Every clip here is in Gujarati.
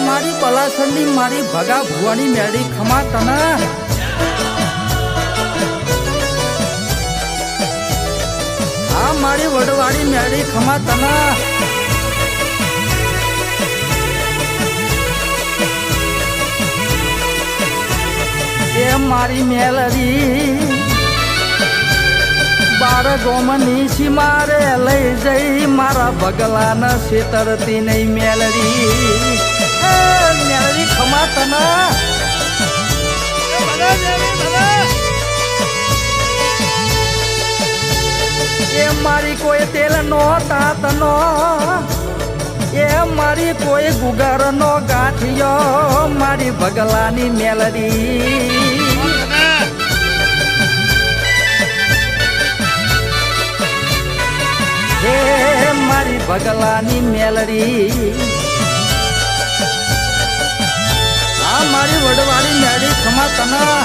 મારી પલાસણની મારી ભગા ભુવાની મેળી ખમા તના આ મારી વડવાડી મેળી ખમા તના એ મારી મેલડી બાર ગોમની સીમારે લઈ જઈ મારા બગલાના શેતરતી નહીં મેલડી મેલડી ખમા તના એ મારી કોઈ તેલ નો તાત નો એ મારી કોઈ ગુગર નો ગાંઠિયો મારી બગલાની મેલડી હે મારી બગલાની મેલડી આ મારી વડવાડી મેળી ખમા તના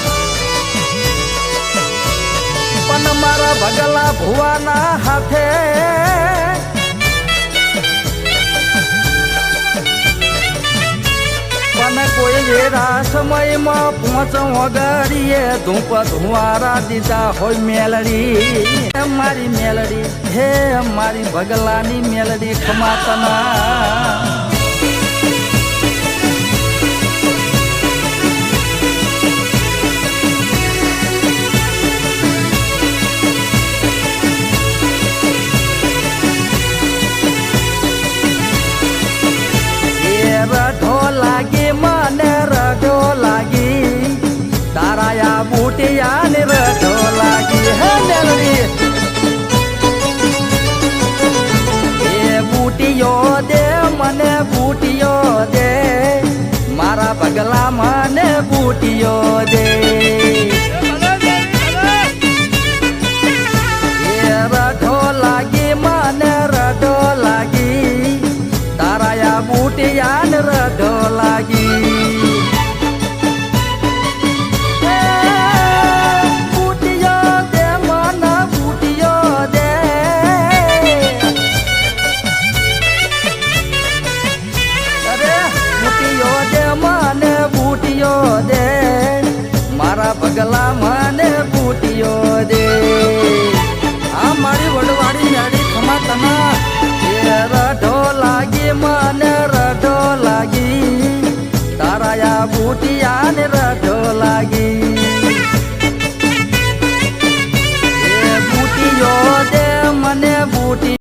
પણ મારા બગલા ભુવાના હાથે પણ કોઈ વેરા સમયમાં પહોંચ વગાડીએ ધૂપ ધુવારા દીધા હોય મેલડી મારી મેલડી હે મારી બગલાની મેલડી ખમા તના રઢો લાગી મને રઢો લાગી તારાયા બુટિયા ને રઢો લાગી હે મેલડી એ બુટિયો દે મને બુટિયો દે મારા બગલા મને બુટિયો